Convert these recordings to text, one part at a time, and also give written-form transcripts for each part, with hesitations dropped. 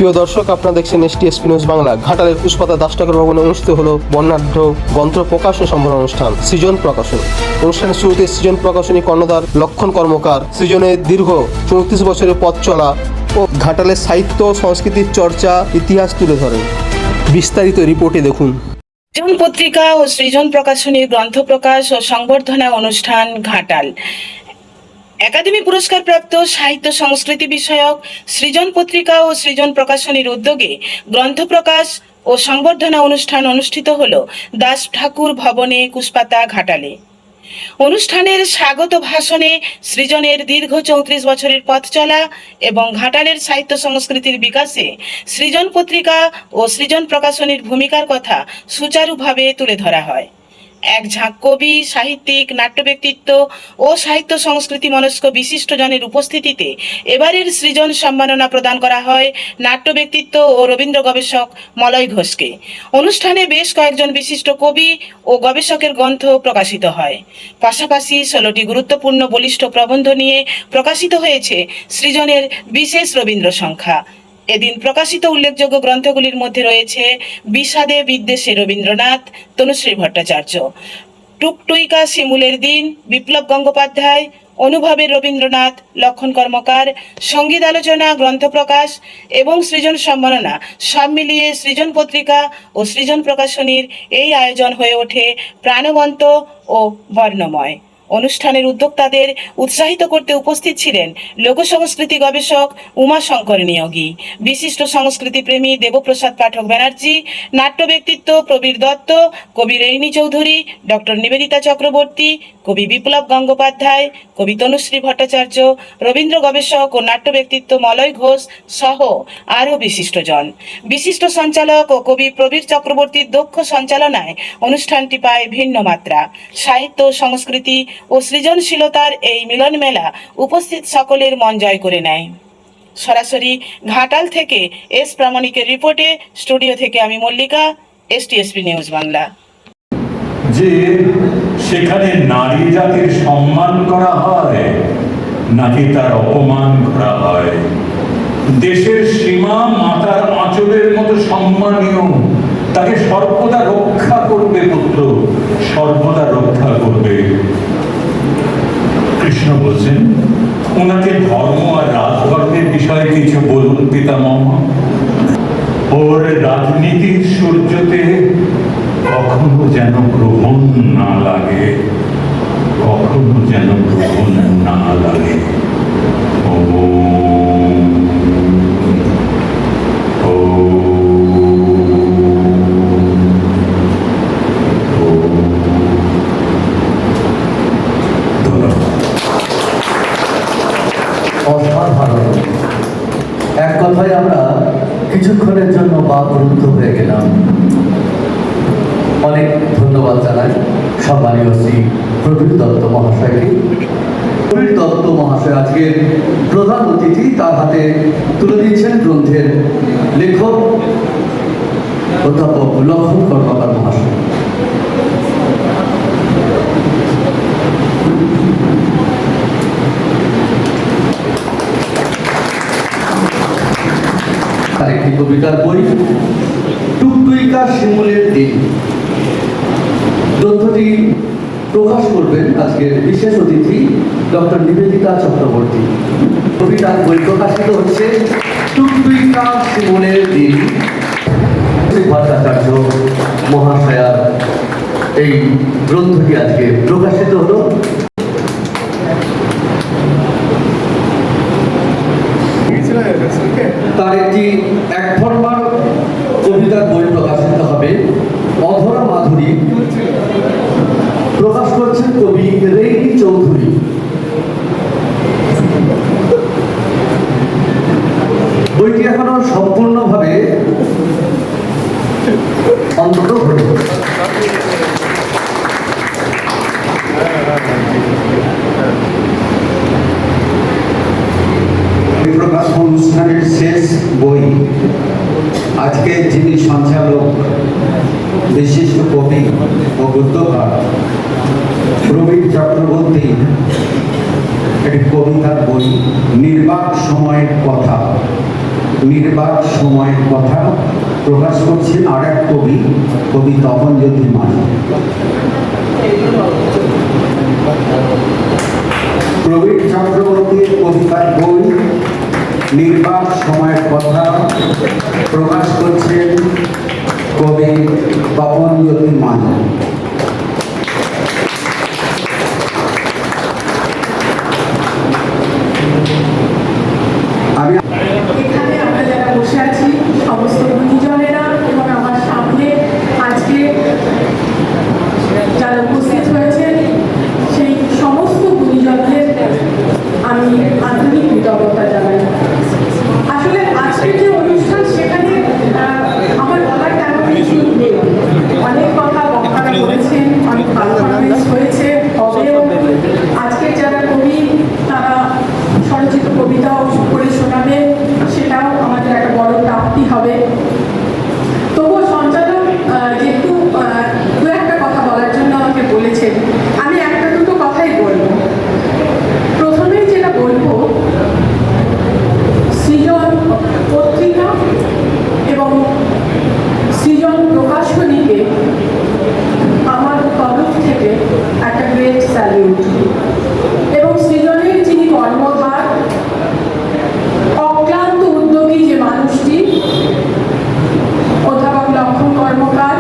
প্রিয় দর্শক, আপনারা দেখছেন STSP নিউজ বাংলা। ঘাটালের পুষ্পাতা দাস ঠাকুর ভবনে অনুষ্ঠিত হলো বর্ণাঢ্য গ্রন্থ প্রকাশন সম্মেলন অনুষ্ঠান সৃজন প্রকাশন। অনুষ্ঠানের শুরুতে সৃজন প্রকাশনী কর্ণধার লক্ষণ কর্মকার সৃজনের দীর্ঘ 34 বছরের পথ চলা ও ঘাটালের সাহিত্য সংস্কৃতির চর্চা ইতিহাস তুলে ধরেন। বিস্তারিত রিপোর্টে দেখুন। সৃজন পত্রিকা ও সৃজন প্রকাশনীর গ্রন্থ প্রকাশ ও সংবর্ধনা অনুষ্ঠান ঘাটাল। একাডেমি পুরস্কার প্রাপ্ত সাহিত্য সংস্কৃতি বিষয়ক সৃজন পত্রিকা ও সৃজন প্রকাশনীর উদ্যোগে গ্রন্থ প্রকাশ ও সংবর্ধনা অনুষ্ঠান অনুষ্ঠিত হল দাস ঠাকুর ভবনে কুশপাতা ঘাটালে। অনুষ্ঠানের স্বাগত ভাষণে সৃজনের দীর্ঘ 34 বছরের পথ চলা এবং ঘাটালের সাহিত্য সংস্কৃতির বিকাশে সৃজন পত্রিকা ও সৃজন প্রকাশনীর ভূমিকার কথা সুচারুভাবে তুলে ধরা হয়। এক ঝাঁক কবি, সাহিত্যিক, নাট্য ব্যক্তিত্ব ও সাহিত্য সংস্কৃতি মনস্ক বিশিষ্টজনের উপস্থিতিতে এবারের সৃজন সম্মাননা প্রদান করা হয় নাট্য ব্যক্তিত্ব ও রবীন্দ্র গবেষক মলয় ঘোষকে। অনুষ্ঠানে বেশ কয়েকজন বিশিষ্ট কবি ও গবেষকের গ্রন্থ প্রকাশিত হয়। পাশাপাশি 16টি গুরুত্বপূর্ণ বলিষ্ঠ প্রবন্ধ নিয়ে প্রকাশিত হয়েছে সৃজনের বিশেষ রবীন্দ্র সংখ্যা। এদিন প্রকাশিত উল্লেখযোগ্য গ্রন্থগুলির মধ্যে রয়েছে বিষাদে বিদ্বেষে রবীন্দ্রনাথ, তনুশ্রী ভট্টাচার্য, টুকটুইকা শিমুলের দিন বিপ্লব গঙ্গোপাধ্যায়, অনুভবের রবীন্দ্রনাথ, লক্ষণ কর্মকার, সঙ্গীত আলোচনা, গ্রন্থ প্রকাশ এবং সৃজন সম্মাননা সব মিলিয়ে সৃজন পত্রিকা ও সৃজন প্রকাশনীর এই আয়োজন হয়ে ওঠে প্রাণবন্ত ও বর্ণময়। অনুষ্ঠানের উদ্যোক্তাদের উৎসাহিত করতে উপস্থিত ছিলেন লোক সংস্কৃতি গবেষক উমাশঙ্কর নিয়োগী, বিশিষ্ট সংস্কৃতি প্রেমী দেবপ্রসাদ পাঠক ব্যানার্জি, নাট্য ব্যক্তিত্ব প্রবীর দত্ত, কবি রেইনি চৌধুরী, ডক্টর নিবেদিতা চক্রবর্তী, কবি বিপ্লব গঙ্গোপাধ্যায়, কবি তনুশ্রী ভট্টাচার্য, রবীন্দ্র গবেষক ও নাট্য ব্যক্তিত্ব মলয় ঘোষ সহ আরও বিশিষ্টজন। বিশিষ্ট সঞ্চালক ও কবি প্রবীর চক্রবর্তীর দক্ষ সঞ্চালনায় অনুষ্ঠানটি পায় ভিন্ন মাত্রা। সাহিত্য, সংস্কৃতি ও সৃজনশীলতার এই মিলন মেলা উপস্থিত সকলের মন জয় করে নেয়। সরাসরি ঘাটাল থেকে এস প্রামাণিকের রিপোর্টে, স্টুডিও থেকে আমি মল্লিকা, STSP নিউজ বাংলা। যে সেখানে নারী জাতির সম্মান করা হয় নাকি তার অপমান করা হয়? দেশের সীমা মাতার আঁচলের মতো সম্মানীয়, তাকে সর্বদা রক্ষা করবে পুত্র, সর্বদা রক্ষা করবে। কৃষ্ণ বলছেন, ওনাকে ধর্ম আর রাজধর্মের বিষয়ে কিছু বলুন পিতামহ। ওর রাজনীতির সূর্যতে কখনো যেন গ্রহণ না লাগে, কখনো যেন গ্রহণ না লাগে। অসাধারণ। এক কথায় আমরা কিছুক্ষণের জন্য বাকরুদ্ধ হয়ে গেলাম। অনেক ধন্যবাদ জানাই সম্মানীয় শ্রী প্রবীর দত্ত মহাশয়কে। প্রবীর দত্ত মহাশয় আজকের প্রধান অতিথি, তার হাতে তুলে দিচ্ছেন গ্রন্থের লেখক অধ্যাপক লক্ষণ কর্মকার মহাশয়। তার একটি কবিতার বই টুকটুইকা শিমুলের দিন। গ্রন্থটি প্রকাশ করবেন আজকের বিশেষ অতিথি ডক্টর নিবেদিতা চক্রবর্তী। কবিতার বই প্রকাশিত হচ্ছে টুকটুইকা শিমুলের দিন। ভট্টাচার্য মহাশয়ার এই গ্রন্থটি আজকে প্রকাশিত হলো। তার একটি এক ফরমার কবিতার বই প্রকাশিত হবে অধরা মাধুরী, প্রকাশ করছেন কবি রেইনি চৌধুরী। বইটি এখনো সম্পূর্ণভাবে অন্তত প্রকাশ অনুষ্ঠানের শেষ বই। আজকে যিনি সঞ্চালক, বিশিষ্ট কবি ও গদ্যকার প্রবীর চক্রবর্তী, একটি কবিতার বই নির্বাক সময়ের কথা, নির্বাক সময়ের কথা প্রকাশ করছেন আর এক কবি, কবি তপনজ্যোতি মাঝি। প্রবীর চক্রবর্তীর কবিতার বই নির্বাক সময়ের কথা প্রকাশ করছেন কবি তপনজ্যোতি মাঝি। আমি এখানে আমরা যারা বসে আছি সমস্ত গুণীজনেরা এবং আমার সামনে আজকে যারা উপস্থিত হয়েছেন সেই সমস্ত গুণীজনদের আমি আন্তরিক কৃতজ্ঞতা জানাই। আসলে আজকের যে অনুষ্ঠান সেখানে আমার বলার তেমন কিছু নেই। অনেক কথা বক্তারা বলেছেন, অনেক পারফরমেন্স হয়েছে, হবেও। আজকের যারা কবি তারা স্বরচিত কবিতাও পড়ে শোনাবে, সেটাও আমাদের একটা বড় প্রাপ্তি হবে। তবুও সঞ্চালক যেহেতু দু একটা কথা বলার জন্য আমাকে বলেছেন, আমি একটা দুটো কথাই বলবো। প্রথমেই যেটা বলবো, সৃজন পত্রিকা এবং সৃজন প্রকাশনীকে আমার তরফ থেকে একটা গ্রেট স্যালিউট। এবং সৃজনের যিনি কর্মধার, অক্লান্ত উদ্যোগী যে মানুষটি, অধ্যাপক লক্ষণ কর্মকার,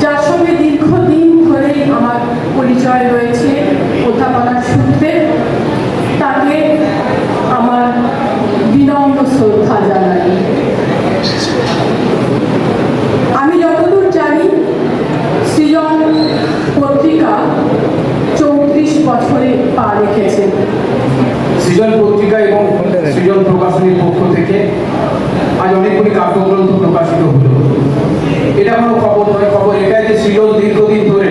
যার সঙ্গে দীর্ঘদিন ধরেই আমার পরিচয় রয়েছে অধ্যাপনার সূত্রে, তাকে আমার বিনম্র শ্রদ্ধা জানাই। আমি যতদূর জানি সৃজন পত্রিকা 34 বছরে পা রেখেছে। সৃজন পত্রিকা এবং সৃজন প্রকাশনীর পক্ষ থেকে আজ অনেকগুলি কাব্যগ্রন্থ প্রকাশিত হলো। এটা কোনো খবর নয়, খবর এটাই যে সৃজন দীর্ঘদিন ধরে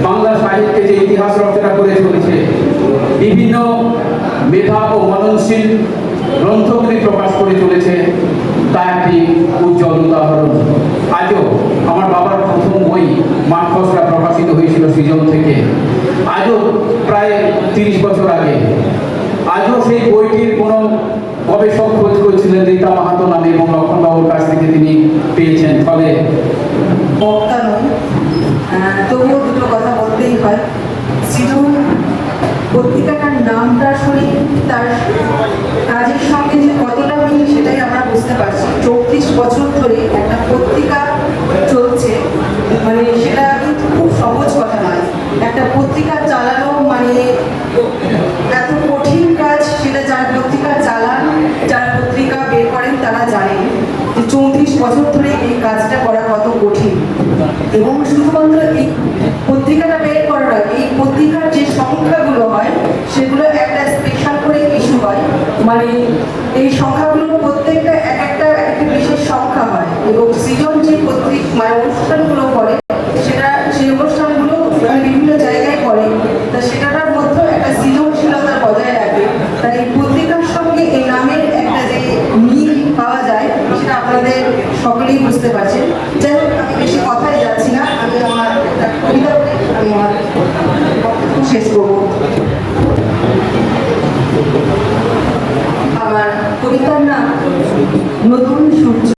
বাংলা সাহিত্যে যে ইতিহাস রচনা করে চলেছে, বিভিন্ন মেধা ও মননশীল গ্রন্থগুলি প্রকাশ করে চলেছে, তা একটি উজ্জ্বল উদাহরণ। আজও আমার বাবার প্রথম বই মাঠ খসড়া প্রকাশিত হয়েছিল সৃজন থেকে, আজও প্রায় 30 বছর আগে। আজও সেই বইটির কোনো গবেষক খোঁজ করছিলেন রীতা মাহাতো নামে, এবং লক্ষণবাবুর কাছ থেকে তিনি পেয়েছেন। ফলে বক্তা নয়, তবুও দুটো কথা বলতেই হয়। সৃজন পত্রিকাটার নামটা শুনি, তার কাজের সঙ্গে যে কতটা মিল সেটাই আমরা বুঝতে পারছি। 34 বছর ধরে একটা পত্রিকা চলছে, মানে সেটা কিন্তু খুব সহজ কথা নয়। একটা পত্রিকা চালানো মানে এত কঠিন কাজ, সেটা যারা পত্রিকা চালান, যারা পত্রিকা বের করেন তারা জানেন যে 34 বছর ধরে এই কাজটা করা কত কঠিন। এবং শুধুমাত্র এই পত্রিকাটা বের করা নয়, এই পত্রিকার যে সংখ্যাগুলো হয় সেগুলো একটা স্পেশাল করে ইস্যু হয়, মানে এই সংখ্যাগুলোর প্রত্যেকটা এক একটা বিশেষ সংখ্যা হয়। এবং সৃজন যে অনুষ্ঠানগুলো করে সেটা সেই অনুষ্ঠানগুলো বিভিন্ন জায়গায় করে, তা সেটা